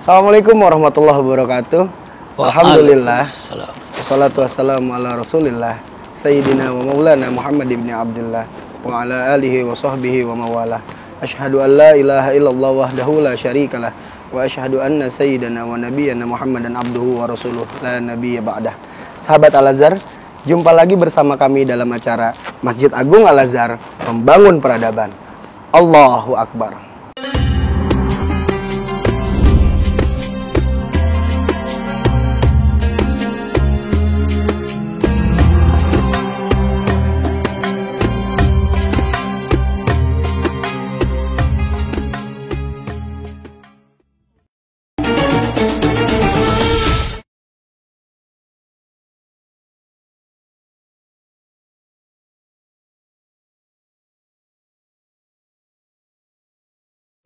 Assalamualaikum warahmatullahi wabarakatuh. Alhamdulillah. Waalaikumsalam. Wassalatu wassalamu ala Rasulillah Sayyidina wa maulana Muhammad ibn Abdullah wa ala alihi wa sahbihi wa mawalah. Asyhadu an la ilaha illallah wahdahu la syarikalah wa asyhadu anna sayyidana wa nabiyyana Muhammadan abduhu wa rasuluh la nabiyya ba'dah. Sahabat Al-Azhar, jumpa lagi bersama kami dalam acara Masjid Agung Al-Azhar Membangun Peradaban. Allahu Akbar.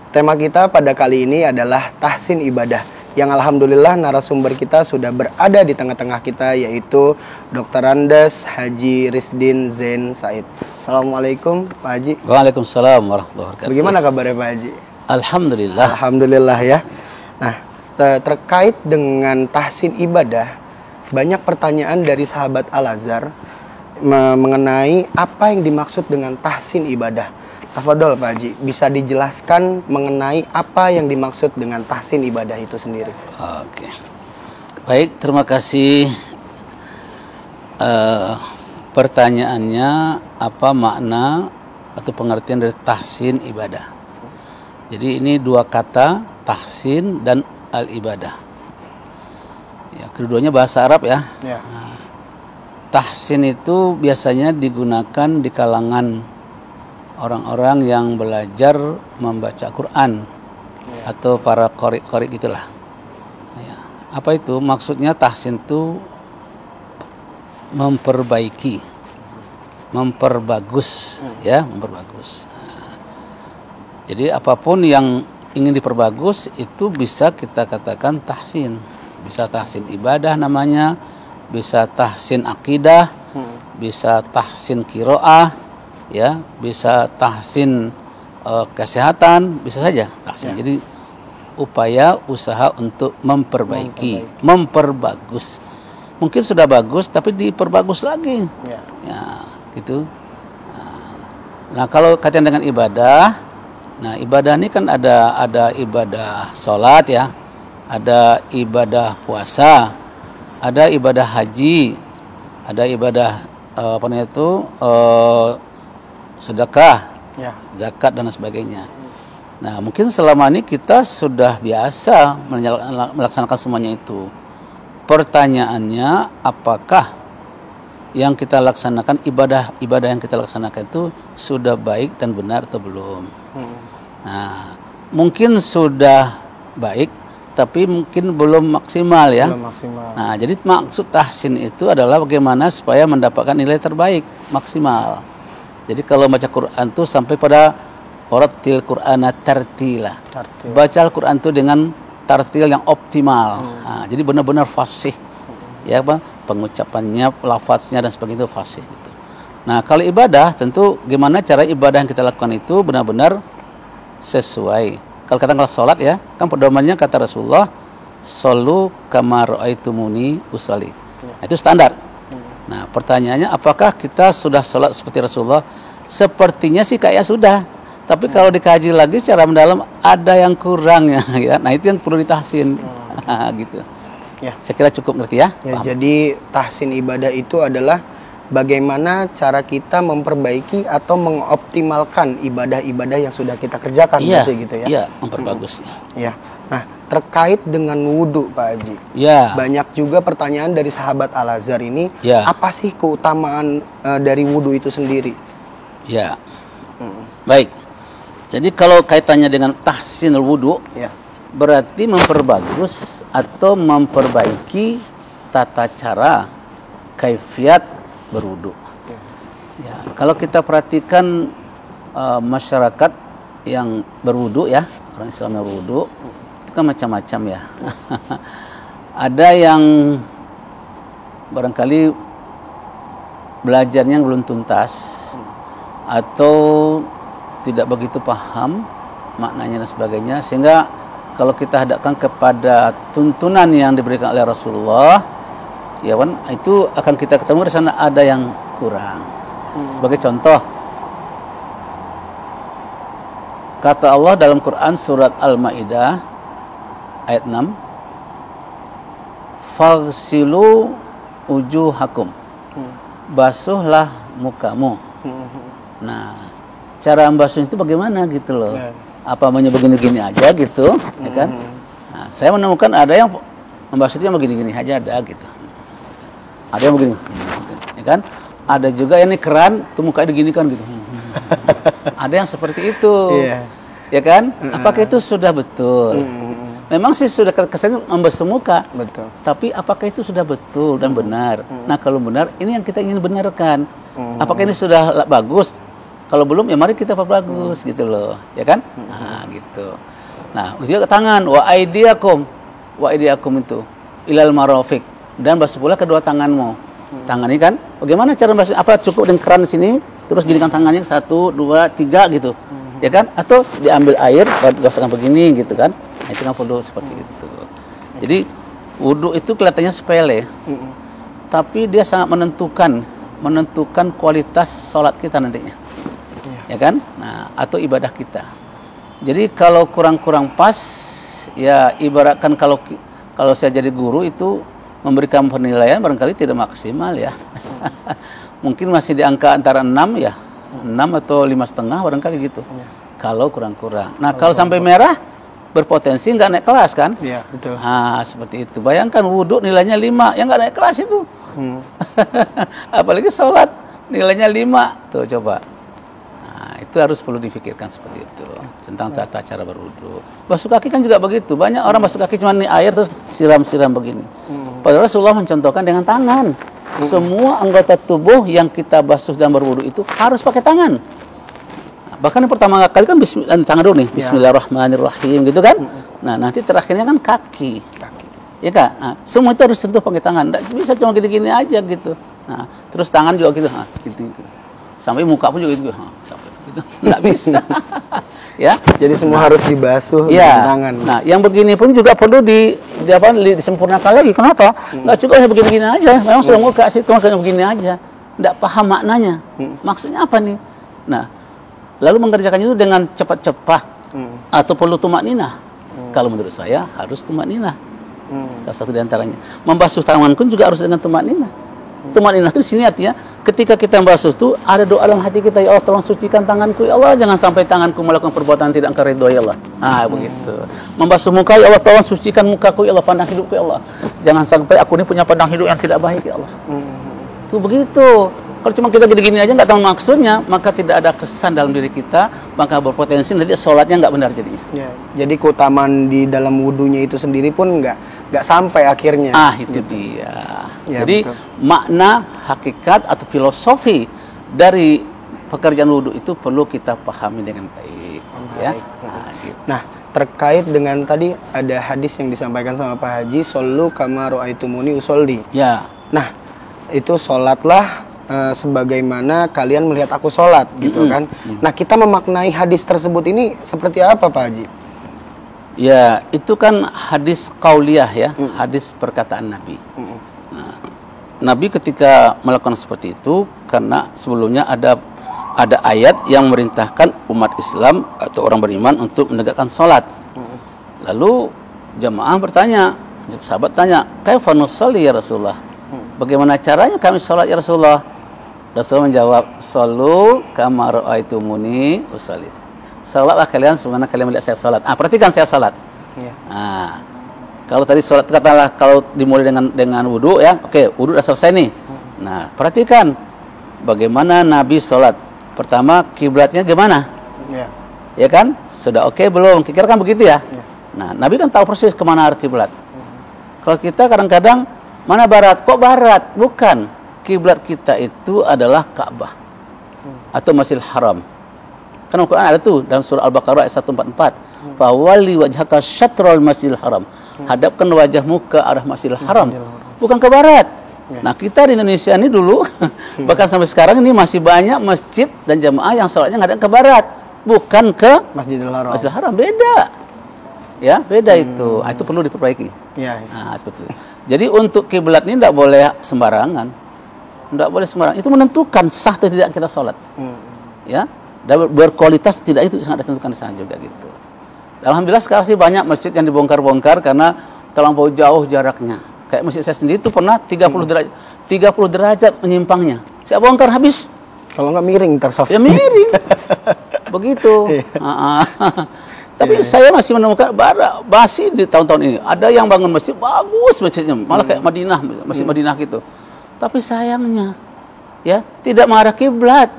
Tema kita pada kali ini adalah tahsin ibadah, yang alhamdulillah narasumber kita sudah berada di tengah-tengah kita, yaitu Dr. Andes Haji Risdin Zain Said. Assalamualaikum Pak Haji. Waalaikumsalam warahmatullahi wabarakatuh. Bagaimana kabarnya Pak Haji? Alhamdulillah. Alhamdulillah ya. Nah, terkait dengan tahsin ibadah, banyak pertanyaan dari sahabat Al-Azhar mengenai apa yang dimaksud dengan tahsin ibadah. Tafadhol Pak Haji, bisa dijelaskan mengenai apa yang dimaksud dengan tahsin ibadah itu sendiri? Oke. Baik, terima kasih. Pertanyaannya, apa makna atau pengertian dari tahsin ibadah? Jadi ini dua kata, tahsin dan al-ibadah. Ya, keduanya bahasa Arab ya. Ya. Nah, tahsin itu biasanya digunakan di kalangan orang-orang yang belajar membaca Quran, atau para qori gitulah. Ya. Apa itu? Maksudnya tahsin itu memperbaiki, memperbagus, ya, memperbagus. Nah, jadi apapun yang ingin diperbagus itu bisa kita katakan tahsin. Bisa tahsin ibadah namanya, bisa tahsin akidah, bisa tahsin qiraah, ya, bisa tahsin kesehatan, bisa saja tahsin. Ya. Jadi upaya usaha untuk memperbaiki, memperbagus. Mungkin sudah bagus tapi diperbagus lagi. Ya. Ya, gitu. Nah, kalau kaitan dengan ibadah, nah ibadah ini kan ada ibadah sholat ya, ada ibadah puasa, ada ibadah haji, ada ibadah sedekah, ya, zakat dan sebagainya. Nah, mungkin selama ini kita sudah biasa melaksanakan semuanya itu. Pertanyaannya, apakah yang kita laksanakan, ibadah yang kita laksanakan itu sudah baik dan benar atau belum? Nah, mungkin sudah baik, tapi mungkin belum maksimal ya. Belum maksimal. Nah, jadi maksud tahsin itu adalah bagaimana supaya mendapatkan nilai terbaik, maksimal. Jadi kalau baca Quran itu sampai pada warattil Qur'ana tartila. Baca Al-Quran itu dengan tartil yang optimal. Nah, jadi benar-benar fasih. Ya, Bang, pengucapannya, lafaznya dan sebagainya itu fasih gitu. Nah, kalau ibadah tentu gimana cara ibadah yang kita lakukan itu benar-benar sesuai. Kalau katakanlah salat ya, kan pedomannya kata Rasulullah, "Shollu kama ra'aitumuni usolli." Nah, itu standar. Nah, pertanyaannya, apakah kita sudah sholat seperti Rasulullah? Sepertinya sih kayak sudah. Tapi kalau dikaji lagi secara mendalam, ada yang kurang ya. Nah, itu yang perlu ditahsin. Gitu. Ya. Saya kira cukup ngerti ya. Ya, jadi tahsin ibadah itu adalah bagaimana cara kita memperbaiki atau mengoptimalkan ibadah-ibadah yang sudah kita kerjakan. Iya, gitu ya. Iya, memperbagusnya. Ya. Nah, terkait dengan wudhu Pak Haji, ya, banyak juga pertanyaan dari sahabat Al-Azhar ini, ya, apa sih keutamaan dari wudhu itu sendiri? Ya, baik. Jadi kalau kaitannya dengan tahsinul wudhu, ya, berarti memperbagus atau memperbaiki tata cara, kaifiat berwudhu. Ya, kalau kita perhatikan masyarakat yang berwudhu ya, orang Islam yang berwudhu, kan macam-macam ya. Ada yang barangkali belajarnya belum tuntas atau tidak begitu paham maknanya dan sebagainya, sehingga kalau kita hadapkan kepada tuntunan yang diberikan oleh Rasulullah, ya kan, itu akan kita ketemu di sana ada yang kurang. Sebagai contoh, kata Allah dalam Quran surat Al-Maidah ayat 6, "Faghsilu wujuhakum." Basuhlah mukamu. Nah, cara membasuh itu bagaimana gitu loh? Apa maunya begini-gini aja gitu, ya kan? Nah, saya menemukan ada yang membasuhnya begini-gini aja ada gitu. Ada yang begini, ya kan? Ada juga yang ini keran, tuh mukanya digini kan gitu. Ada yang seperti itu, ya kan? Apakah itu sudah betul? Memang sih sudah kesannya membasuh muka, betul. Tapi apakah itu sudah betul dan benar? Nah, kalau benar, ini yang kita ingin benarkan. Apakah ini sudah bagus? Kalau belum, ya mari kita perbagus gitu loh, ya kan? Nah, gitu. Nah, juga ke tangan, wa aidiakum itu ilal marafiq, dan basuh pula kedua tanganmu. Tangan ini kan, bagaimana cara basuh? Apa cukup dengan keran sini, terus ginikan tangannya 1, 2, 3 gitu, ya kan? Atau diambil air, gosokkan begini gitu kan? Nah, itu kan perlu seperti itu. Jadi wudhu itu kelihatannya sepele, tapi dia sangat menentukan kualitas sholat kita nantinya, ya kan? Nah, atau ibadah kita. Jadi kalau kurang-kurang pas, ya ibaratkan kalau saya jadi guru itu memberikan penilaian barangkali tidak maksimal ya. Mungkin masih di angka antara 6 ya, 6 atau 5,5 barangkali gitu. Kalau kurang-kurang. Nah, kalau sampai merah berpotensi nggak naik kelas kan? Iya, betul. Nah, seperti itu. Bayangkan wudhu nilainya 5, yang nggak naik kelas itu. Apalagi sholat nilainya 5. Tuh coba. Nah, itu harus perlu dipikirkan seperti itu. Tentang tata cara berwudhu. Basuh kaki kan juga begitu. Banyak orang basuh kaki cuma nih air terus siram-siram begini. Padahal Rasulullah mencontohkan dengan tangan. Semua anggota tubuh yang kita basuh dan berwudhu itu harus pakai tangan. Bahkan yang pertama kali kan tangan dulu nih, Bismillahirrahmanirrahim gitu kan. Nah, nanti terakhirnya kan kaki. Ya kan? Nah, semua itu harus sentuh pakai tangan. Nggak bisa cuma gini-gini aja gitu. Nah, terus tangan juga gitu, gitu. Sampai muka pun juga gitu. Sampai gitu. Nggak bisa. Ya, jadi semua harus dibasuh dengan tangan. Nah, yang begini pun juga perlu disempurnakan lagi. Kenapa? Nggak cukup hanya begini-begini aja. Memang sudah mau kasih cuma kayak begini aja. Nggak paham maknanya. Maksudnya apa nih? Nah, lalu mengerjakannya itu dengan cepat-cepat atau perlu tumakninah? Kalau menurut saya harus tumakninah. Salah satu di antaranya. Membasuh tangan pun juga harus dengan tumakninah. Tumakninah itu di sini artinya ketika kita membasuh itu ada doa dalam hati kita, ya Allah tolong sucikan tanganku, ya Allah jangan sampai tanganku melakukan perbuatan tidak engkau ridhoi, ya Allah. Nah, begitu. Membasuh muka, ya Allah tolong sucikan mukaku, ya Allah, pandang hidupku, ya Allah. Jangan sampai aku ini punya pandang hidup yang tidak baik, ya Allah. Itu begitu. Kalau cuma kita gini-gini aja nggak tahu maksudnya, maka tidak ada kesan dalam diri kita, maka berpotensi nanti sholatnya nggak benar jadinya. Ya, jadi keutamaan di dalam wudhunya itu sendiri pun nggak sampai akhirnya. Itu dia. Ya, jadi betul. Makna, hakikat atau filosofi dari pekerjaan wudhu itu perlu kita pahami dengan baik. Ya. Nah, terkait dengan tadi ada hadis yang disampaikan sama Pak Haji, "Shollu kama ra'aitumuni usolli." Ya. Nah, itu sholatlah sebagaimana kalian melihat aku sholat, gitu kan. Nah, kita memaknai hadis tersebut ini seperti apa, Pak Haji? Ya, itu kan hadis qauliyah ya, hadis perkataan Nabi. Nah, Nabi ketika melakukan seperti itu karena sebelumnya ada ayat yang memerintahkan umat Islam atau orang beriman untuk menegakkan sholat. Lalu jamaah bertanya, sahabat tanya, "Kaifa nusalli ya Rasulullah?" Bagaimana caranya kami sholat ya Rasulullah? Rasul menjawab, "Shollu kama ra'aitumuni usolli." Salatlah kalian sebagaimana kalian melihat saya salat. Perhatikan saya salat. Kalau tadi salat katakanlah kalau dimulai dengan wudu ya. Oke, wudu sudah selesai nih. Nah, perhatikan bagaimana Nabi salat. Pertama, kiblatnya gimana? Ya kan? Sudah oke belum? Kira-kira kan begitu ya? Nah, Nabi kan tahu persis kemana arah kiblat. Kalau kita kadang-kadang mana barat? Kok barat? Bukan. Kiblat kita itu adalah Ka'bah atau Masjidil Haram. Kan Al-Quran ada tuh dalam surah Al-Baqarah ayat 144. Fawalli wajhaka syatrul Masjidil Haram. Hadapkan wajahmu ke arah Masjidil Haram, bukan ke barat. Nah, kita di Indonesia ini dulu bahkan sampai sekarang ini masih banyak masjid dan jamaah yang sholatnya ngadap ke barat, bukan ke Masjidil Haram. Masjidil Haram, beda. Ya, beda itu. Itu perlu diperbaiki. Ya. Nah, seperti itu. Jadi untuk kiblat ini tidak boleh sembarangan. Tidak boleh sembarangan. Itu menentukan sah atau tidak kita sholat. Ya, dan berkualitas tidak itu sangat ditentukan di sana juga gitu. Alhamdulillah sekarang sih banyak masjid yang dibongkar-bongkar karena terlampau jauh jaraknya. Kayak masjid saya sendiri itu pernah 30 derajat menyimpangnya. Saya bongkar habis. Kalau nggak miring tersaf. Ya miring. Begitu. Tapi saya masih menemukan masih di tahun-tahun ini ada yang bangun masjid bagus masjidnya, malah kayak Madinah, masjid Madinah gitu. Tapi sayangnya ya tidak mengarah kiblat.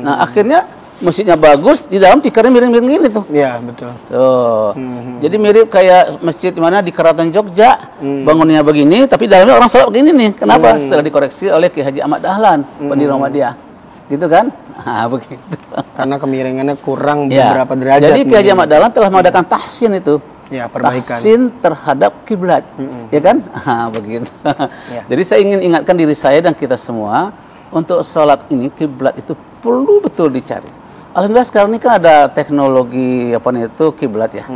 Nah, akhirnya masjidnya bagus, di dalam tikarnya miring-miring gini tuh. Iya, betul. Tuh. Jadi mirip kayak masjid mana di Keraton Jogja, bangunnya begini tapi dalamnya orang sholat begini nih. Kenapa? Setelah dikoreksi oleh Ki Haji Ahmad Dahlan, pendiri Muhammadiyah. Gitu kan? Nah, begitu. Karena kemiringannya kurang beberapa derajat. Jadi Ki Haji Ahmad Dahlan telah mengadakan tahsin itu. Ya, perbaikan. Tahsin terhadap kiblat. Ya kan? Nah, begitu. Ya. Jadi saya ingin ingatkan diri saya dan kita semua untuk sholat ini kiblat itu perlu betul dicari. Alhamdulillah sekarang ini kan ada teknologi apa nih itu kiblat ya.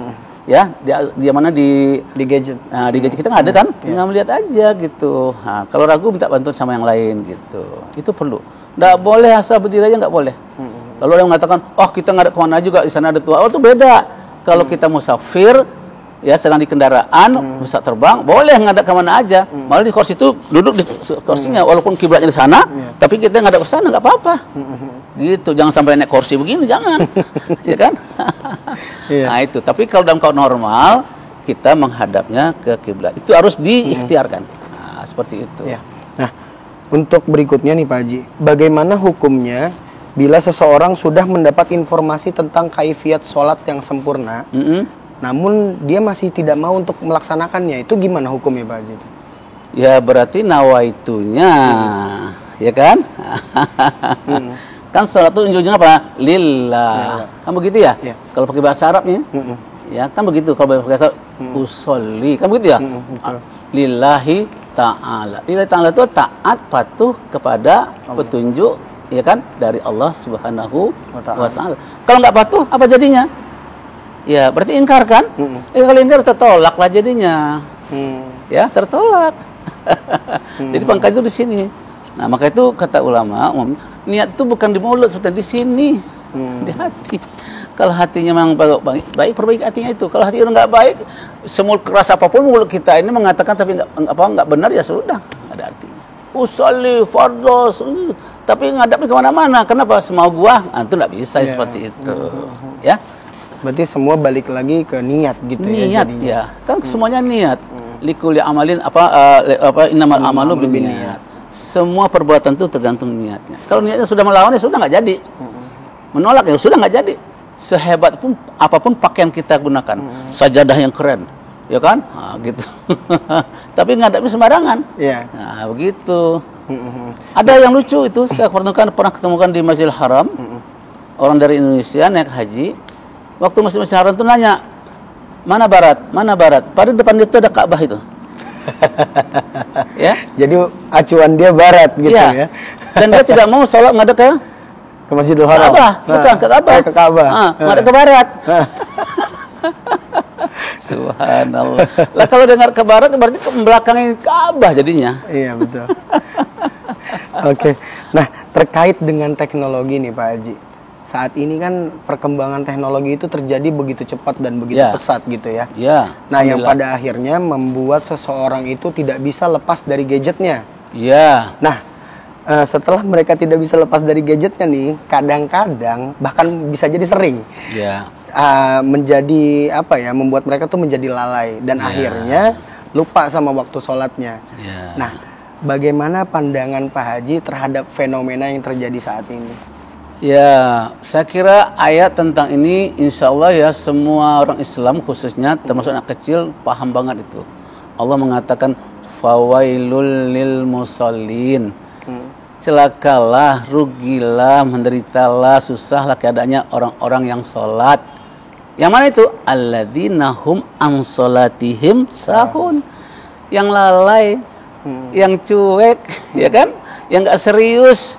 Ya, dia mana di gadget. Nah, di gadget kita nggak ada kan? Tinggal melihat aja gitu. Nah, kalau ragu minta bantuan sama yang lain gitu. Itu perlu. Nggak boleh asal berdiri aja, nggak boleh. Lalu ada yang mengatakan, oh kita nggak ada kemana juga, di sana ada tua. Oh itu beda. Kalau kita musafir, ya sedang di kendaraan, bisa terbang, boleh ngadap kemana aja. Malah di kursi itu duduk di kursinya, walaupun kiblatnya di sana, tapi kita ngadap ke sana nggak apa-apa. Gitu, jangan sampai naik kursi begini, jangan, ya kan? Nah itu. Tapi kalau dalam keadaan normal, kita menghadapnya ke kiblat. Itu harus diikhtiarkan. Nah, seperti itu. Ya. Nah, untuk berikutnya nih Pak Haji, bagaimana hukumnya bila seseorang sudah mendapat informasi tentang kaifiat sholat yang sempurna, namun dia masih tidak mau untuk melaksanakannya, itu gimana hukumnya Pak Haji? Ya berarti nawaitunya, ya kan? Kan sholat itu ujungnya apa? Lillah. Kan begitu ya? Kalau pakai bahasa Arabnya, ya kan begitu. Kalau pakai bahasa usolli, kan begitu ya? Lillahi ta'ala. Lillahi ta'ala itu taat patuh kepada petunjuk, ya kan, dari Allah Subhanahu wa ta'ala. Kalau nggak patuh, apa jadinya? Ya, berarti ingkar kan? Kalau ingkar tertolaklah jadinya. Ya, tertolak. Jadi pangkat itu di sini. Nah, maka itu kata ulama, niat itu bukan di mulut, seperti di sini, di hati. Kalau hatinya memang baik, perbaiki hatinya itu. Kalau hati udah nggak baik, semul keras apapun mulut kita ini mengatakan tapi nggak benar, ya sudah, nggak ada artinya. Usolli fardhu, tapi ngadapnya kemana-mana. Kenapa? Semau gua, itu nggak bisa seperti itu. Ya. Berarti semua balik lagi ke niat gitu niat, ya. Kan semuanya niat. Likulli amalin innamal amalu binniyat. Semua perbuatan itu tergantung niatnya. Kalau niatnya sudah melawan, ya sudah nggak jadi. Menolak, ya sudah nggak jadi. Sehebat pun apapun pakaian kita gunakan, sajadah yang keren, ya kan? Nah, gitu. Tapi ngadapnya sembarangan. Nah, begitu. Ada yang lucu itu, saya pernah ketemukan di Masjidil Haram. Orang dari Indonesia naik haji. Waktu Masjidil Haram itu nanya, mana barat? Mana barat? Pada depan itu ada Ka'bah itu. Ya. Jadi acuan dia barat gitu ya. Dan dia tidak mau sholat ngadap ke Masjidil Haram. Bukan ke Ka'bah. Ke Ka'bah. Ngadap ke barat. Subhanallah. Lah kalau dengar ke barat berarti ke belakangnya Ka'bah jadinya. Iya, betul. Oke. Nah, terkait dengan teknologi nih Pak Haji. Saat ini kan perkembangan teknologi itu terjadi begitu cepat dan begitu pesat gitu ya. Nah, yang pada akhirnya membuat seseorang itu tidak bisa lepas dari gadgetnya. Nah, setelah mereka tidak bisa lepas dari gadgetnya nih, kadang-kadang bahkan bisa jadi sering menjadi membuat mereka tuh menjadi lalai dan akhirnya lupa sama waktu sholatnya. Nah, bagaimana pandangan Pak Haji terhadap fenomena yang terjadi saat ini? Ya, saya kira ayat tentang ini insya Allah ya semua orang Islam khususnya termasuk anak kecil paham banget itu. Allah mengatakan fawailul lil musallin. Celakalah, rugilah, menderitalah, susahlah keadaannya orang-orang yang sholat. Yang mana itu? Alladzina hum an sholatihim sahun. Yang lalai, yang cuek, ya kan? Yang nggak serius,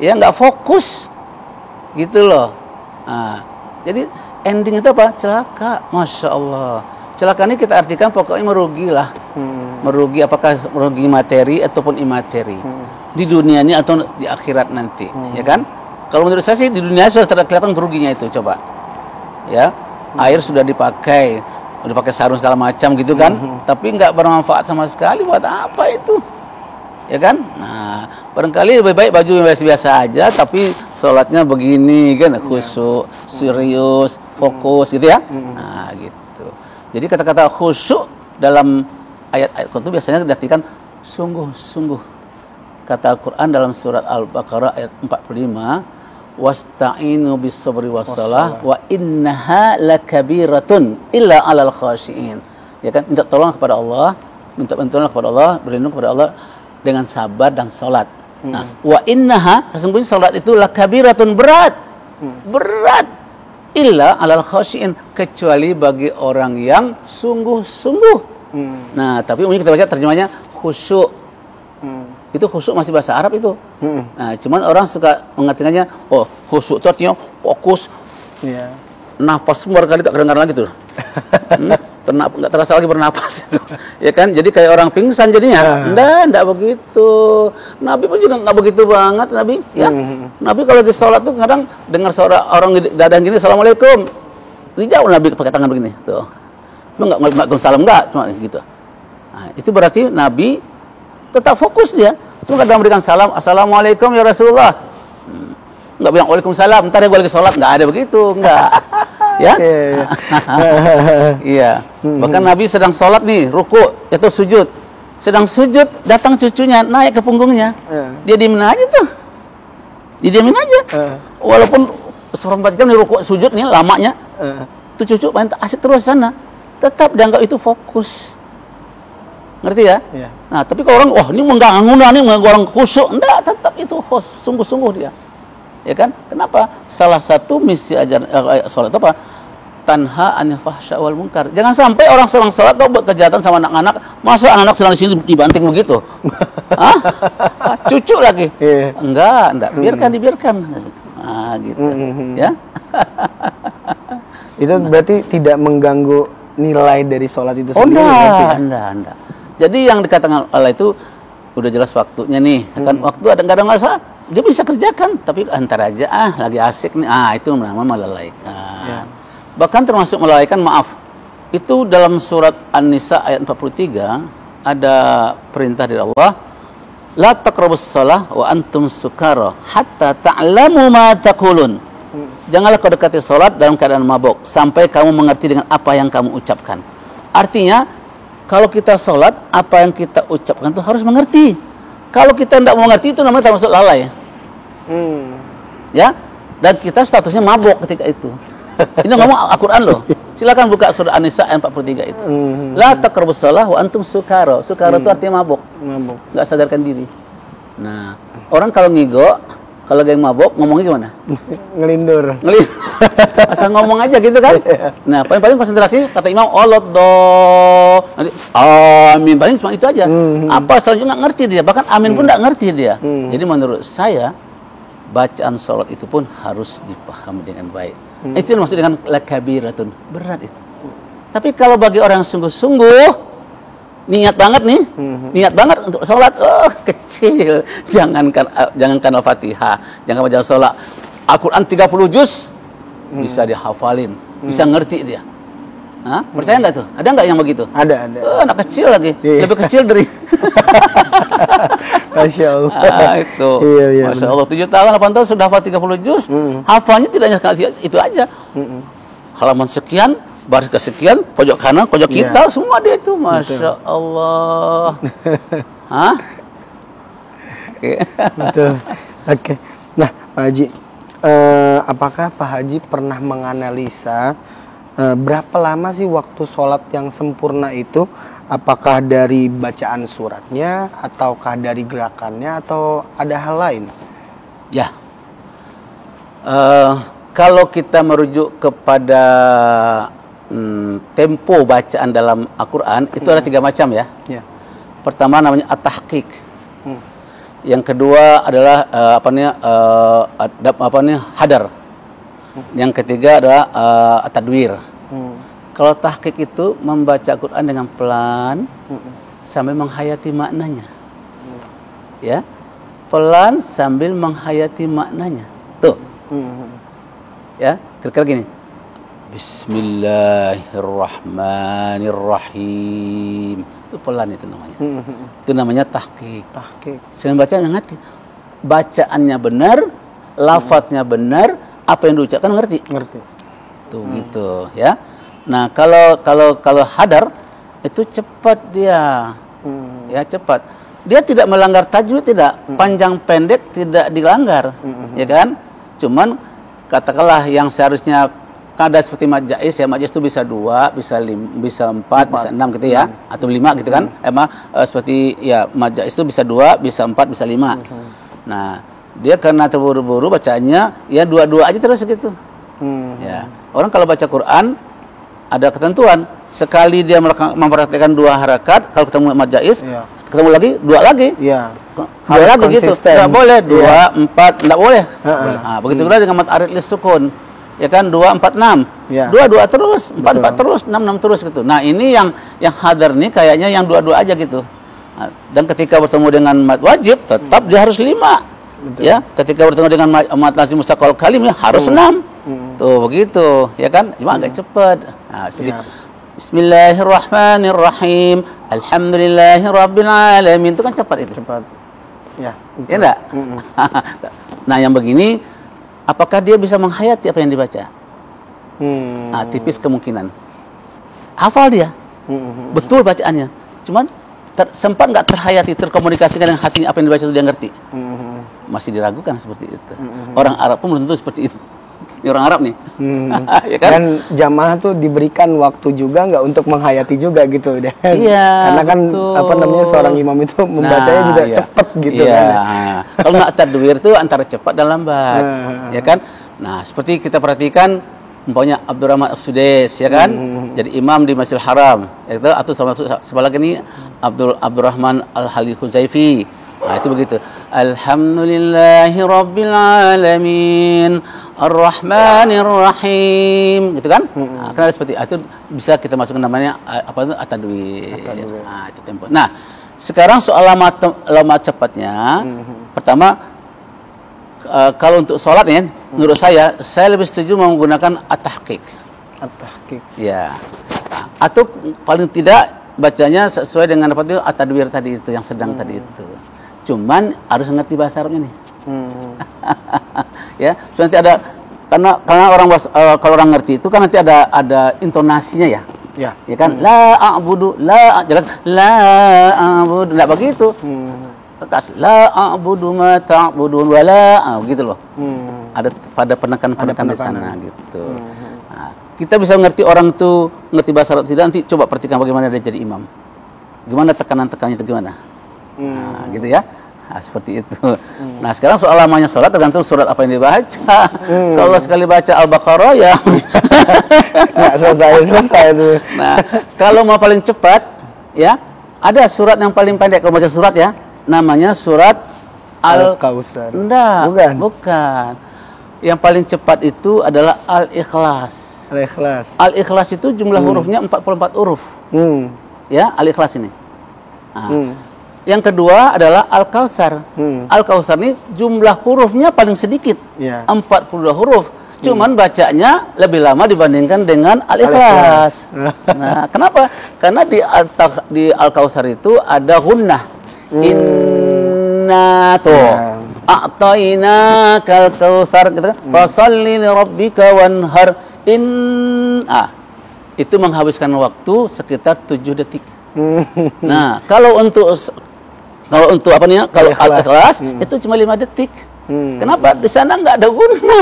ya nggak fokus. Gitu loh. Nah, jadi ending itu apa? Celaka. Masya Allah. Celaka ini kita artikan pokoknya merugi lah. Merugi, apakah merugi materi ataupun imateri. Di dunia ini atau di akhirat nanti. Ya kan? Kalau menurut saya sih di dunia sudah kelihatan meruginya itu. Coba. Ya. Air sudah dipakai. Udah pakai sarung segala macam gitu kan. Tapi nggak bermanfaat sama sekali. Buat apa itu? Ya kan? Nah, barangkali lebih baik baju yang biasa-biasa aja, tapi sholatnya begini kan, khusyuk, serius, fokus gitu ya. Nah, gitu. Jadi kata-kata khusyuk dalam ayat-ayat Quran itu biasanya diartikan sungguh-sungguh. Kata Al-Quran dalam surat Al-Baqarah ayat 45, wasta'inu bis-sabri was-shalah wa innaha lakabiratun illa 'alal khashiin. Ya kan? Minta tolong kepada Allah, minta bantuan kepada Allah, berlindung kepada Allah dengan sabar dan salat. Nah, wa innaha, sesungguhnya salat itu lakabiratun, berat. Berat. Illa 'alal khashiin, kecuali bagi orang yang sungguh-sungguh. Nah, tapi umumnya kita baca terjemahnya khusyuk. Itu khusyuk masih bahasa Arab itu. Nah, cuman orang suka mengartikannya, oh, khusyuk itu artinya fokus. Iya. Nafas semua kali tak kedengaran lagi tuh. Nggak terasa lagi bernapas itu. Ya kan? Jadi kayak orang pingsan jadinya. Enggak begitu. Nabi pun juga enggak begitu banget, Nabi, ya. Nabi kalau lagi sholat tuh kadang dengar suara orang dadah gini, "Assalamualaikum." Dijauh Nabi pakai tangan begini, tuh. Lu enggak salam enggak, cuma gitu. Nah, itu berarti Nabi tetap fokus dia. Cuma kadang memberikan salam, "Assalamualaikum ya Rasulullah." Enggak bilang "Waalaikumsalam, ntar ya gue lagi sholat." Enggak ada begitu, enggak. Ya? Iya. Bahkan Nabi sedang sholat nih, ruku atau sujud. Sedang sujud, datang cucunya naik ke punggungnya. Dia diemin aja tuh. Didiemin aja. Walaupun seperempat jam nih ruku sujud nih lamanya. Tuh cucu main asik terus sana. Tetap dianggap itu fokus. Ngerti ya? Nah, tapi kalau orang, wah ini mengganggu nih, orang khusyuk. Enggak, tetap itu sungguh-sungguh dia. Ya kan? Kenapa? Salah satu misi ajaran sholat itu apa? Tanha anil fahsya wal munkar. Jangan sampai orang sedang sholat kok buat kejahatan sama anak-anak. Masa anak-anak sedang di sini dibanting begitu? Hah? Cucu lagi? Enggak. Dibiarkan. Nah, gitu. Ya. Itu berarti tidak mengganggu nilai dari sholat itu sendiri. Enggak. Jadi yang dikatakan Allah itu udah jelas waktunya nih. Kan waktu ada enggak ada masalah. Dia bisa kerjakan, tapi antar aja lagi asik nih. Itu namanya melalaikan. Bahkan termasuk melalaikan, maaf. Itu dalam surat An-Nisa ayat 43 ada perintah dari Allah, la taqrabus shalah wa antum sukara hatta ta'lamu ma taqulun. Janganlah kau dekati salat dalam keadaan mabuk sampai kamu mengerti dengan apa yang kamu ucapkan. Artinya, kalau kita salat, apa yang kita ucapkan itu harus mengerti. Kalau kita tidak mengerti itu namanya termasuk lalai. Ya, dan kita statusnya mabuk ketika itu. Ini ngomong Al-Quran loh. Silakan buka surah An-Nisa ayat 43 itu. La taqrabus shalah wa antum sukara. Sukara itu artinya mabuk. Enggak sadarkan diri. Nah, orang kalau ngigo, kalau lagi mabuk ngomongnya gimana? Ngelindur. Asal ngomong aja gitu kan. Nah, paling konsentrasi kata imam Allah nanti amin, paling cuma itu aja. Apa selanjutnya nggak ngerti dia, bahkan amin pun nggak ngerti dia. Jadi menurut saya bacaan sholat itu pun harus dipahami dengan baik. Itu yang maksud dengan lakabiratun, berat itu. Tapi kalau bagi orang yang sungguh-sungguh niat banget nih, niat banget untuk sholat, kecil. Jangankan Al-Fatihah, jangan baca sholat. Al-Quran 30 juz bisa dihafalin, bisa ngerti dia. Percaya nggak tuh? Ada nggak yang begitu? Ada. Anak kecil lagi, lebih kecil dari. Masya Allah. Itu. Iya, Masya Allah. 7 tahun, 8 tahun sudah hafal 30 juz. Hafalnya tidak hanya itu aja. Halaman sekian, baris kesekian, pojok kanan, pojok kita, semua dia itu. Masya Allah. Betul. Oke. Nah, Pak Haji, apakah Pak Haji pernah menganalisa berapa lama sih waktu sholat yang sempurna itu? Apakah dari bacaan suratnya, ataukah dari gerakannya, atau ada hal lain? Ya. Kalau kita merujuk kepada tempo bacaan dalam Al-Quran, itu ada 3 macam ya. Pertama namanya at-tahqiq. Yang kedua adalah hadar. Yang ketiga adalah tadwir. Kalau tahqiq itu membaca Quran dengan pelan sambil menghayati maknanya. Ya. Pelan sambil menghayati maknanya. Tuh. Ya, kira-kira gini. Bismillahirrahmanirrahim. Itu pelan itu namanya. Itu namanya tahqiq. Selain baca ngerti. Bacaannya benar, lafadznya benar, apa yang diucapkan ngerti. Tuh gitu, ya. Nah, kalau hadar itu cepat dia. Ya, cepat. Dia tidak melanggar tajwid, tidak. Panjang pendek tidak dilanggar. Ya kan? Cuman katakanlah yang seharusnya kada seperti mad jaiz, ya mad jaiz itu bisa 2, bisa 5, bisa 4, bisa 6 gitu ya, atau 5 gitu kan. Seperti ya mad jaiz itu bisa 2, bisa 4, bisa 5. Nah, dia karena terburu-buru bacanya ya 2 aja terus gitu. Ya. Orang kalau baca Quran ada ketentuan, sekali dia mempraktikkan 2 harakat, kalau ketemu mad jaiz, ketemu lagi 2 lagi. Iya. 2 lagi gitu. Enggak boleh 2, 4, enggak boleh. Nah, begitu juga dengan mad arid lis sukun. Ya kan 2, 4, 6. 2 terus, 4 terus, 6 terus gitu. Nah, ini yang hadar nih kayaknya yang 2 aja gitu. Nah, dan ketika bertemu dengan mad wajib tetap dia harus 5. Ya, ketika bertemu dengan mad lazim mustaqal kalim ya harus 6. Tuh begitu, ya kan? Cuma agak cepat. Nah, seperti Bismillahirrahmanirrahim. Alhamdulillahirabbil alamin. Itu kan cepat itu. Cepat. Ya enggak? Nah, yang begini apakah dia bisa menghayati apa yang dibaca? Nah, tipis kemungkinan. Hafal dia. Betul bacaannya. Cuman sempat nggak terhayati, terkomunikasikan dengan hatinya apa yang dibaca itu dia ngerti. Masih diragukan seperti itu. Orang Arab pun belum tentu seperti itu. Ini orang Arab nih. Ya kan? Dan jamaah tuh diberikan waktu juga nggak untuk menghayati juga gitu deh. Iya. Karena kan seorang imam itu membacanya juga cepat gitu kan. Kalau nak tadwir itu antara cepat dan lambat. Ya kan? Nah, seperti kita perhatikan umpamanya Abdurrahman As-Sudais, ya kan? Jadi imam di Masjidil Haram. Ya, atau sama lagi nih Abdurrahman Al-Huzaifi. Nah, itu begitu. Alhamdulillahirabbil alamin. Ar-Rahmanir-Rahim, gitu kan? Nah, karena seperti itu bisa kita masukkan namanya apa itu at-tadwir. Nah, itu tempo. Nah, sekarang soal lama cepatnya. Pertama, kalau untuk sholat ya, menurut saya lebih setuju menggunakan at-tahqiq. At-tahqiq. Ya. Nah, atau paling tidak bacanya sesuai dengan apa itu at-tadwir tadi itu yang sedang tadi itu. Cuman harus ngerti bahasa Arabnya nih. Ya, nanti ada karena kalau orang ngerti itu kan nanti ada intonasinya ya. Ya kan? La a'budu, jelas la a'budu, enggak begitu. Tegas la a'budu ma ta'budun wala gitu loh. Ada pada penekanan di sana gitu. Nah, kita bisa ngerti orang tuh ngerti bahasa Arab tidak, nanti coba perhatikan bagaimana dia jadi imam. Gimana tekanan-tekanannya itu gimana? Nah, gitu ya. Nah, seperti itu. Nah, sekarang soal lamanya sholat tergantung surat apa yang dibaca. Kalau sekali baca Al-Baqarah ya nggak selesai itu. Nah, kalau mau paling cepat ya, ada surat yang paling pendek kalau baca surat ya, namanya surat Al-Kautsar. Bukan. Yang paling cepat itu adalah Al-Ikhlas. Al-Ikhlas itu jumlah hurufnya 44 huruf. Ya, Al-Ikhlas ini. Nah, yang kedua adalah Al-Kautsar. Al-Kautsar ini jumlah hurufnya paling sedikit, 42 huruf. Cuman bacanya lebih lama dibandingkan dengan Al-Ikhlas. Nah, kenapa? Karena di Al-Kautsar itu ada gunnah. Inna a'tainakal kautsar gitu kan. Fasholli li rabbika wanhar. Itu menghabiskan waktu sekitar 7 detik. Nah, kalau untuk apa nih? Kalau Al-Ikhlas itu cuma 5 detik. Kenapa? Di sana nggak ada guna.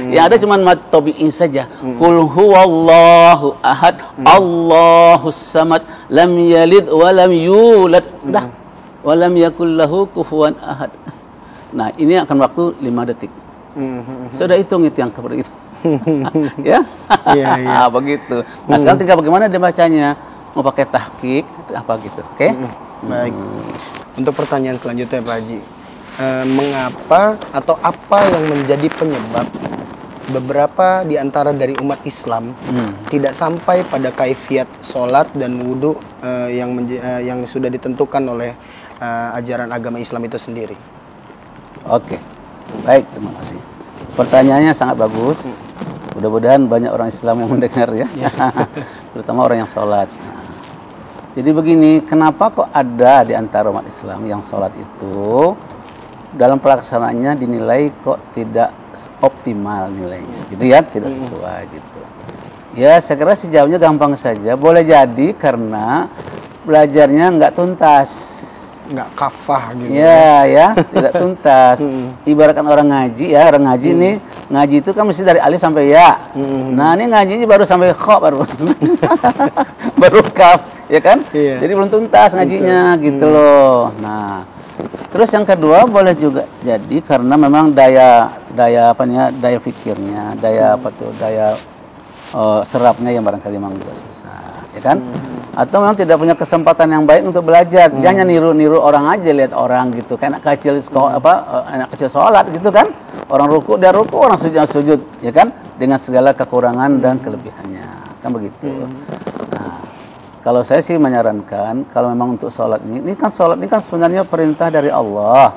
Yang ada cuma mad tabi'i saja. Qul huwallahu ahad, Allahus samad, lam yalid wa lam yulad. Dah. Wa lam yakul lahu kufuwan ahad. Nah, ini akan waktu 5 detik. Sudah hitung itu yang seperti itu. Ya? Iya. Begitu. Nah, sekarang tinggal bagaimana dia bacanya. Mau pakai tahqiq apa gitu. Oke? Baik. Untuk pertanyaan selanjutnya Pak Haji, mengapa atau apa yang menjadi penyebab beberapa di antara dari umat Islam tidak sampai pada kaifiat sholat dan wudhu yang sudah ditentukan oleh ajaran agama Islam itu sendiri. Oke, baik, terima kasih. Pertanyaannya sangat bagus. Mudah-mudahan banyak orang Islam yang mendengar ya, terutama orang yang sholat. Jadi begini, kenapa kok ada di antara umat Islam yang sholat itu dalam pelaksanaannya dinilai kok tidak optimal nilainya, gitu ya, tidak sesuai gitu. Ya, saya kira sejauhnya gampang saja. Boleh jadi karena belajarnya nggak tuntas. Nggak kafah gitu. Ya, tidak tuntas. Ibaratkan orang ngaji ya, orang ngaji nih, ngaji itu kan mesti dari alif sampai ya. Nah, ini ngajinya baru sampai kha baru. Baru kaf, ya kan? Iya. Jadi belum tuntas ngajinya gitu loh. Nah, terus yang kedua boleh juga jadi karena memang daya pikirnya, daya serapnya yang barangkali memang juga susah, ya kan? Atau memang tidak punya kesempatan yang baik untuk belajar. Dia hanya niru orang aja, lihat orang gitu. Kayak anak kecil anak kecil sholat gitu kan. Orang ruku, dia ruku, orang sujud, ya kan? Dengan segala kekurangan dan kelebihannya. Kan begitu. Nah, kalau saya sih menyarankan kalau memang untuk sholat ini kan sebenarnya perintah dari Allah.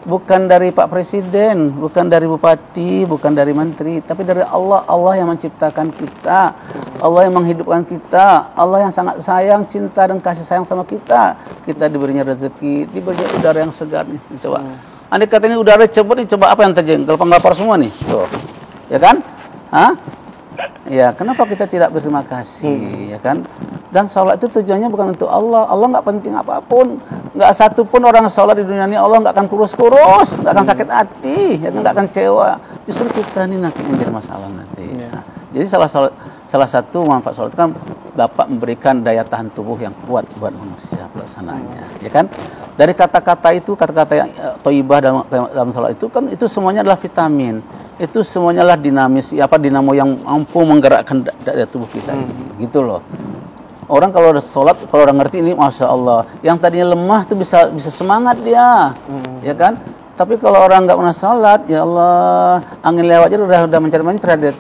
Bukan dari Pak Presiden, bukan dari Bupati, bukan dari Menteri, tapi dari Allah. Allah yang menciptakan kita, Allah yang menghidupkan kita, Allah yang sangat sayang, cinta dan kasih sayang sama kita. Kita diberinya rezeki, diberinya udara yang segar nih. Coba, andai kata ini udara cepet nih, coba apa yang terjadi? Lapar semua nih, tuh, ya kan? Hah? Ya, kenapa kita tidak berterima kasih, ya kan? Dan sholat itu tujuannya bukan untuk Allah. Allah nggak penting apapun. Nggak satu pun orang sholat di dunia ini Allah nggak akan kurus-kurus, nggak akan sakit hati, ya, nggak akan kecewa. Justru kita ini nanti menjadi masalah nanti. Nah, jadi salah satu manfaat sholat itu kan dapat memberikan daya tahan tubuh yang kuat buat manusia pelaksanaannya, ya kan? Dari kata-kata yang thayyibah dalam sholat itu kan itu semuanya adalah vitamin. Itu semuanya adalah dinamo yang mampu menggerakkan daya tubuh kita ini, gitu loh. Orang kalau udah sholat, kalau orang ngerti ini, masya Allah, yang tadinya lemah tuh bisa semangat dia, ya kan? Tapi kalau orang nggak pernah sholat, ya Allah, angin lewat aja udah mencer-mencer dia.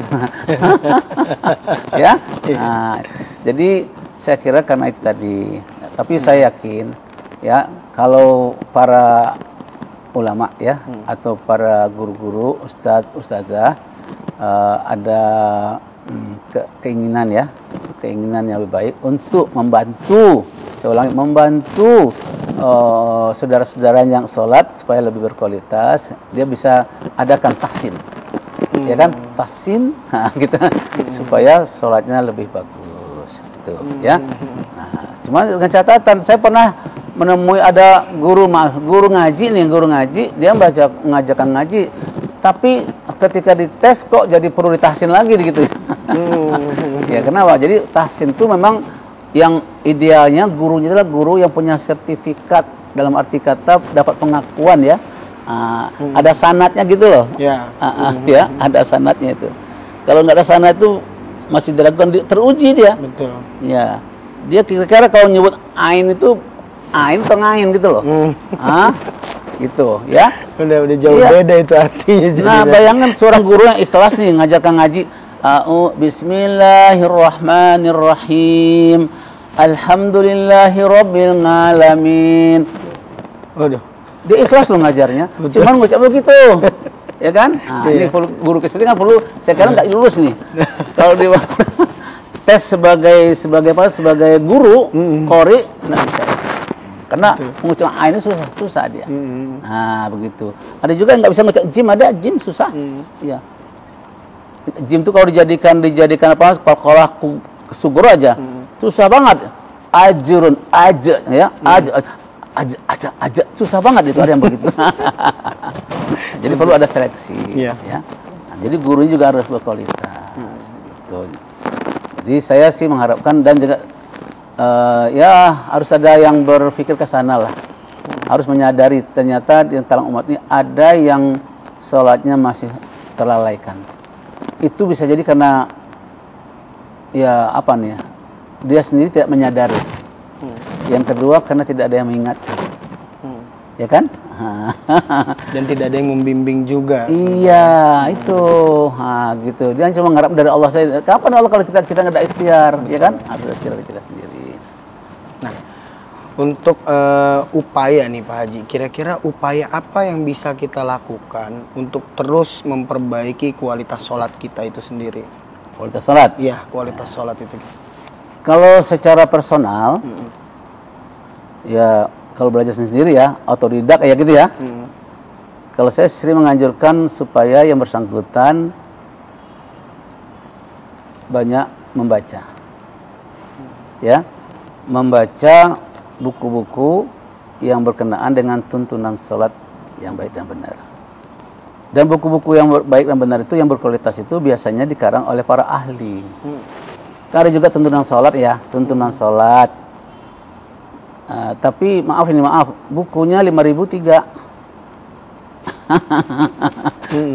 Ya, nah, jadi saya kira karena itu tadi. Tapi saya yakin, ya, kalau para ulama ya, atau para guru-guru, ustazah, ada keinginan yang lebih baik untuk membantu, saya ulangi, membantu saudara-saudara yang sholat supaya lebih berkualitas. Dia bisa adakan tahsin, ya kan, tahsin, kita supaya sholatnya lebih bagus, gitu, ya. Nah, cuma dengan catatan, saya pernah menemui ada guru ngaji, dia mengajarkan ngaji, tapi ketika dites kok jadi perlu ditahsin lagi gitu. Ya kenapa? Jadi tahsin itu memang yang idealnya gurunya adalah guru yang punya sertifikat, dalam arti kata dapat pengakuan ya. Ada sanadnya gitu loh. Ya, ada sanadnya itu. Kalau nggak ada sanad itu masih diragukan, teruji dia. Betul. Ya, dia kira-kira kalau nyebut ain itu ain atau ngain gitu loh. Gitu ya. Udah jauh beda itu artinya. Nah, bayangkan seorang guru yang ikhlas nih ngajarkan ngaji, Bismillahirrahmanirrahim, Alhamdulillahirabbil alamin. Waduh, dia ikhlas loh ngajarnya. Cuman ngucap begitu. Ya kan? Nah, ini guru seperti kan perlu, saya kira nggak lulus nih. Kalau dia tes sebagai guru qori, nggak bisa. Karena mengucap ain itu susah dia. Nah, begitu. Ada juga yang nggak bisa mengucap jim, ada jim susah. Ya. Jim itu kalau dijadikan apa? Qalqalah sugro aja. Susah banget. Ajrun, ya. Aja. Susah banget itu, ada yang begitu. Jadi perlu ada seleksi, ya. Nah, jadi gurunya juga harus berkualitas. Gitu. Jadi saya sih mengharapkan, dan juga ya harus ada yang berpikir ke sana lah. Harus menyadari ternyata di kalangan umat ini ada yang sholatnya masih terlalaikan. Itu bisa jadi karena ya apa nih ya, dia sendiri tidak menyadari. Yang kedua karena tidak ada yang mengingatkan. ya kan? Dan tidak ada yang membimbing juga. Iya, itu. Gitu. Dia cuma ngarap dari Allah saja. Kapan Allah kalau kita nggak ada ikhtiar, ya kan? Harus ikhtiar dari kita sendiri. Nah, untuk upaya nih Pak Haji, kira-kira upaya apa yang bisa kita lakukan untuk terus memperbaiki kualitas sholat kita itu sendiri? Kualitas sholat? Iya, kualitas sholat itu. Kalau secara personal, ya kalau belajar sendiri ya, otodidak ya gitu ya. Kalau saya sering menganjurkan supaya yang bersangkutan banyak membaca. Ya, membaca buku-buku yang berkenaan dengan tuntunan sholat yang baik dan benar. Dan buku-buku yang baik dan benar itu, yang berkualitas itu biasanya dikarang oleh para ahli. Karena juga tuntunan sholat ya, tuntunan sholat. Tapi maaf, bukunya 5.003.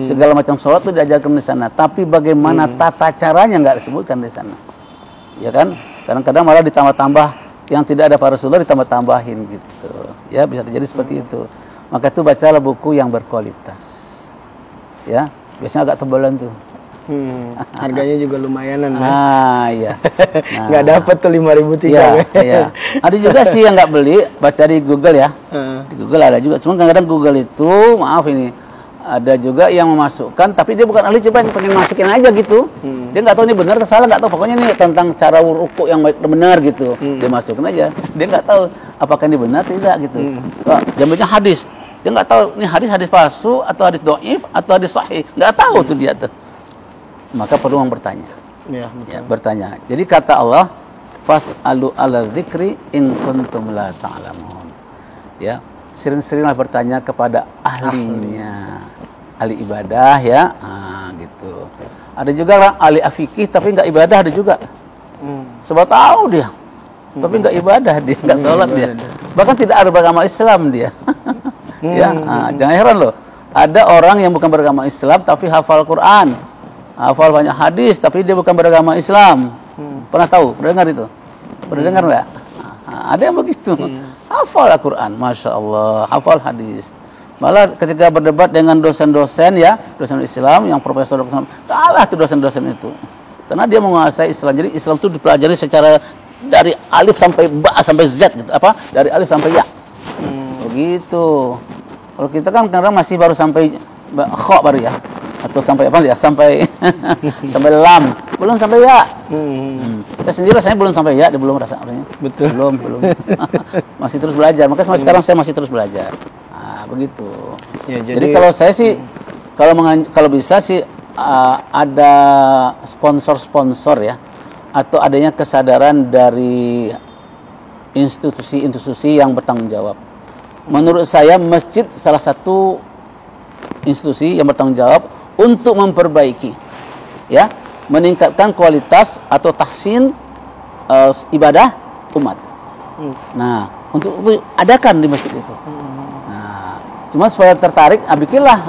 Segala macam sholat itu diajarkan di sana. Tapi bagaimana tata caranya nggak disebutkan di sana. Ya kan? Kadang-kadang malah ditambah-tambah. Yang tidak ada pada Rasulullah ditambah-tambahin gitu. Ya, bisa terjadi seperti itu. Maka itu bacalah buku yang berkualitas. Ya, biasanya agak tebalan tuh. Harganya juga lumayanan. Iya. Nggak dapat tuh 5.003. Iya. Ada juga sih yang nggak beli, baca di Google ya. Di Google ada juga. Cuma kadang-kadang Google itu, maaf ini, ada juga yang memasukkan, tapi dia bukan ahli, coba pengen masukin aja gitu. Dia nggak tahu ini benar atau salah, nggak tahu. Pokoknya ini tentang cara ruku yang baik dan benar gitu. Dia masukin aja. Dia nggak tahu apakah ini benar atau tidak gitu. Jamnya hadis. Dia nggak tahu ini hadis palsu atau hadis dhaif atau hadis sahih. Nggak tahu tuh dia tuh. Maka perlu orang bertanya. Ya, bertanya. Jadi kata Allah, fas'alu ala dzikri in kuntum la ta'lamun. Ya, sering-seringlah bertanya kepada ahlinya. Ahli ibadah ya. Gitu. Ada juga orang ahli fikih tapi enggak ibadah, ada juga. Sebab tahu dia. Tapi enggak ibadah dia, enggak sholat dia. Bahkan tidak ada beragama Islam dia. Ya, jangan heran loh. Ada orang yang bukan beragama Islam tapi hafal Quran. Hafal banyak hadis tapi dia bukan beragama Islam. Pernah tahu? Pernah dengar itu? Pernah dengar enggak? Ada yang begitu. Hafal Al-Quran, Masya Allah, hafal hadis. Malah ketika berdebat dengan dosen-dosen ya, dosen Islam yang profesor kalah tuh dosen-dosen itu. Karena dia menguasai Islam. Jadi Islam itu dipelajari secara dari alif sampai ba sampai z gitu. Dari alif sampai ya. Begitu. Kalau kita kan kadang masih baru sampai kha baru ya. Atau sampai apa ya? Sampai sampai lam, belum sampai ya. Saya sendiri rasanya belum sampai ya, dia belum rasanya. Betul. Belum. Masih terus belajar. Maka sampai sekarang saya masih terus belajar. Begitu. Ya, jadi kalau saya sih kalau bisa sih ada sponsor ya, atau adanya kesadaran dari institusi-institusi yang bertanggung jawab. Menurut saya masjid salah satu institusi yang bertanggung jawab untuk memperbaiki, ya, meningkatkan kualitas atau tahsin ibadah umat. Nah, untuk adakan di masjid itu. Nah, cuma supaya tertarik, bikinlah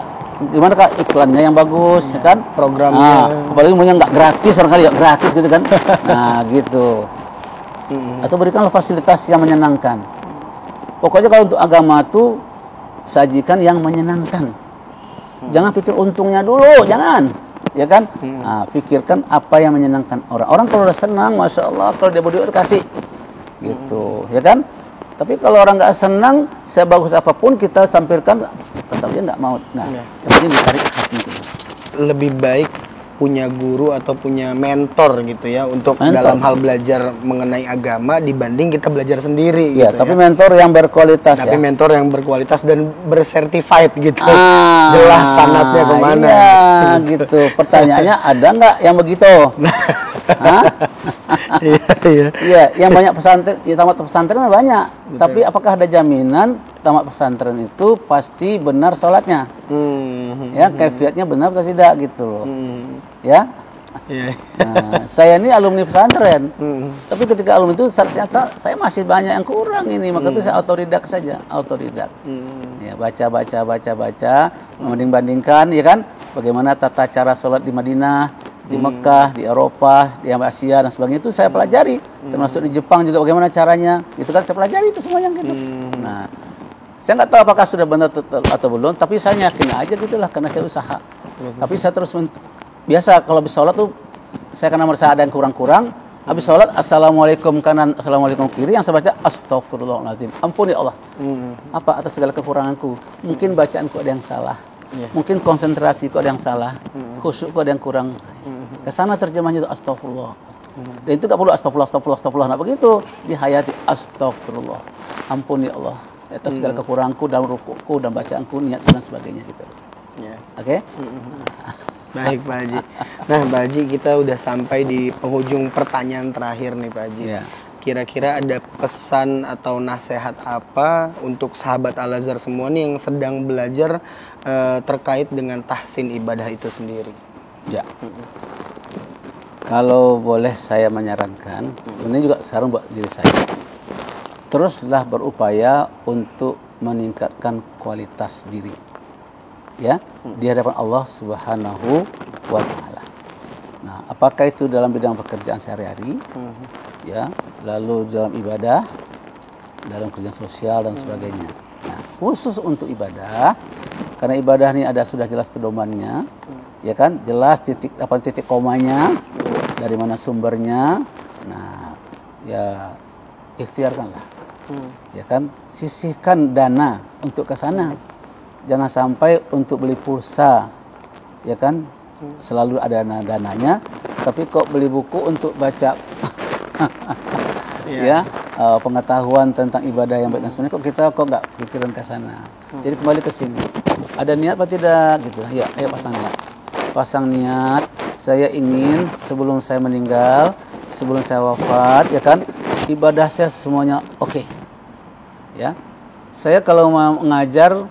gimana kak iklannya yang bagus, ya kan? Programnya. Apalagi maunya nggak gratis, barangkali ya gratis gitu kan? Nah, gitu. Atau berikanlah fasilitas yang menyenangkan. Pokoknya kalau untuk agama itu sajikan yang menyenangkan. Jangan pikir untungnya dulu, jangan, ya kan? Pikirkan apa yang menyenangkan orang. Orang kalau udah senang, masya Allah, kalau dia berdua kasih, gitu, ya kan? Tapi kalau orang nggak senang, sebagus apapun kita sampaikan, tetap dia nggak mau. Nah, ini ditarik hati. Lebih baik punya guru atau punya mentor gitu ya untuk dalam hal belajar mengenai agama dibanding kita belajar sendiri. Ya, gitu, tapi mentor yang berkualitas. Tapi mentor yang berkualitas dan bersertified gitu. Jelas sanadnya kemana. Iya, gitu. Pertanyaannya ada nggak yang begitu? Iya, yang banyak pesantren, ya tamat pesantren banyak. Betul. Tapi apakah ada jaminan tamat pesantren itu pasti benar sholatnya? Ya, kaifiatnya benar atau tidak gitu loh. Ya. Nah, saya ini alumni pesantren. Tapi ketika alumni itu ternyata saya masih banyak yang kurang ini, maka itu saya autodidak saja, autodidak. Ya, baca, membanding-bandingkan, ya kan? Bagaimana tata cara sholat di Madinah, di Mekah, di Eropa, di Asia dan sebagainya itu saya pelajari. Termasuk di Jepang juga bagaimana caranya. Itu kan saya pelajari itu semuanya gitu. Nah, Saya nggak tahu apakah sudah benar atau belum, tapi saya yakin aja gitulah karena saya usaha. Tapi saya terus biasa kalau habis sholat tuh saya karena merasa ada yang kurang-kurang, habis sholat assalamualaikum kanan, assalamualaikum kiri, yang saya baca astagfirullahaladzim, ampun ya Allah. Apa atas segala kekuranganku? Mungkin bacaanku ada yang salah, mungkin konsentrasiku ada yang salah, khusyukku ada yang kurang. Kesana terjemahnya itu astagfirullah. Dan itu nggak perlu astagfirullah, nah begitu dihayati astagfirullah, ampun ya Allah atas segala kekuranganku dalam rukuku dan bacaanku, niat dan sebagainya gitu. Oke? Baik Pak Haji. Nah Pak Haji, kita udah sampai di penghujung pertanyaan terakhir nih Pak Haji. Kira-kira ada pesan atau nasihat apa untuk sahabat Al-Azhar semua nih yang sedang belajar terkait dengan tahsin ibadah itu sendiri? Ya. Kalau boleh saya menyarankan, sebenarnya juga saran buat diri saya. Teruslah berupaya untuk meningkatkan kualitas diri, ya, di hadapan Allah Subhanahu wa Ta'ala. Nah, apakah itu dalam bidang pekerjaan sehari-hari, ya, lalu dalam ibadah, dalam kerjaan sosial dan sebagainya. Nah, khusus untuk ibadah, karena ibadah ini sudah jelas pedomannya, ya kan, jelas titik komanya, dari mana sumbernya. Nah, ya ikhtiarkanlah. Ya kan, sisihkan dana untuk ke sana. Jangan sampai untuk beli pulsa, ya kan, selalu ada dananya, tapi kok beli buku untuk baca ya, pengetahuan tentang ibadah yang baik dan sebenarnya kok kita nggak pikiran ke sana. Jadi kembali ke sini. Ada niat apa tidak gitu. Ya, ayo pasang niat. Pasang niat, saya ingin sebelum saya meninggal, sebelum saya wafat, ya kan, ibadah saya semuanya oke. Ya. Saya kalau mau mengajar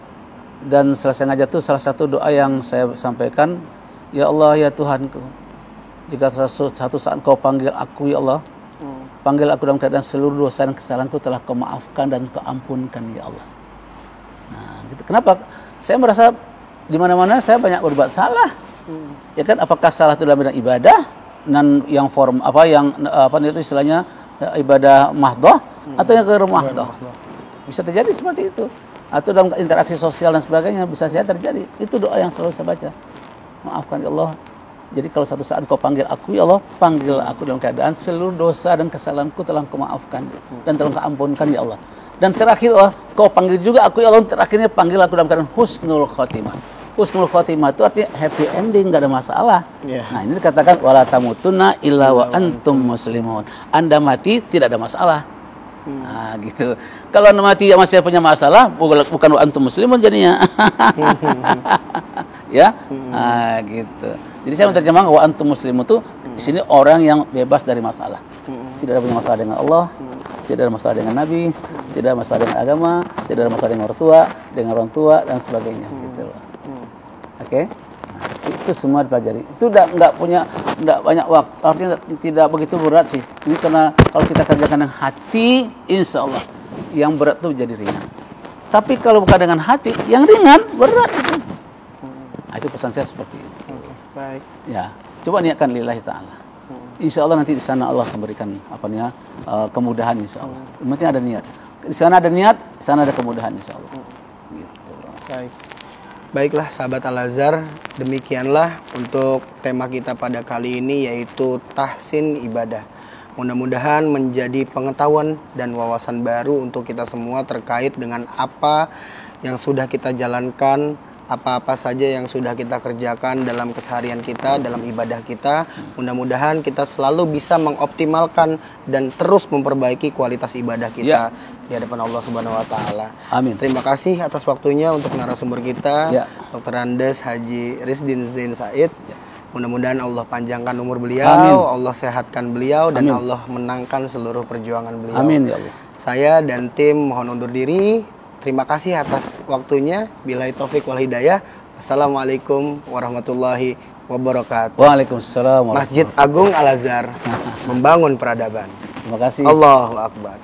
dan selesai ngajar itu salah satu doa yang saya sampaikan, ya Allah ya Tuhanku, jika satu saat kau panggil aku ya Allah, panggil aku dalam keadaan seluruh dosa dan kesalahanku telah kau maafkan dan kau ampunkan ya Allah. Nah, gitu. Kenapa? Saya merasa di mana-mana saya banyak berbuat salah. Ya kan, apakah salah itu dalam bidang ibadah dan yang itu istilahnya ibadah mahdhah atau yang ghairu mahdhah. Bisa terjadi seperti itu. Atau dalam interaksi sosial dan sebagainya bisa saja terjadi. Itu doa yang selalu saya baca. Maafkan ya Allah. Jadi kalau satu saat kau panggil aku ya Allah, panggil aku dalam keadaan seluruh dosa dan kesalahanku telah kau maafkan dan telah kau ampunkan ya Allah. Dan terakhir Allah, kau panggil juga aku ya Allah, terakhirnya panggil aku dalam keadaan husnul khotimah. Husnul khotimah itu artinya happy ending, enggak ada masalah. Nah, ini dikatakan wala tamutunna illa wa antum muslimun. Anda mati tidak ada masalah. Nah, gitu. Kalau Anda mati masih punya masalah, bukan wa antum muslimun jadinya. Ya. Nah, gitu. Jadi saya menerjemahkan wa antum muslimun itu di sini orang yang bebas dari masalah. Tidak ada punya masalah dengan Allah, tidak ada masalah dengan Nabi, tidak ada masalah dengan agama, tidak ada masalah dengan orang tua dan sebagainya gitu loh. Oke. Nah, itu semua dipelajari. Itu enggak banyak waktu. Artinya tidak begitu berat sih. Ini karena kalau kita kerjakan dengan hati, insya Allah yang berat itu jadi ringan. Tapi kalau bukan dengan hati, yang ringan berat itu. Nah, itu pesan saya seperti itu. Baik. Ya, coba niatkan lillahi ta'ala. Insya Allah nanti di sana Allah memberikan kemudahan insya Allah. Yang penting ada niat. Di sana ada niat, di sana ada kemudahan insya Allah. Gitu. Baik. Baiklah sahabat Al-Azhar, demikianlah untuk tema kita pada kali ini yaitu tahsin ibadah. Mudah-mudahan menjadi pengetahuan dan wawasan baru untuk kita semua terkait dengan apa yang sudah kita jalankan, apa-apa saja yang sudah kita kerjakan dalam keseharian kita, dalam ibadah kita. Mudah-mudahan kita selalu bisa mengoptimalkan dan terus memperbaiki kualitas ibadah kita di hadapan Allah Subhanahu wa Ta'ala. Amin. Terima kasih atas waktunya untuk narasumber kita, Dr. Andes Haji Risdin Zain Said. Mudah-mudahan Allah panjangkan umur beliau, Amin. Allah sehatkan beliau, dan Amin. Allah menangkan seluruh perjuangan beliau. Amin ya Allah. Saya dan tim mohon undur diri. Terima kasih atas waktunya. Billahi taufik wal hidayah. Assalamualaikum warahmatullahi wabarakatuh. Waalaikumsalam. Masjid Agung Al-Azhar membangun peradaban. Terima kasih. Allahu Akbar.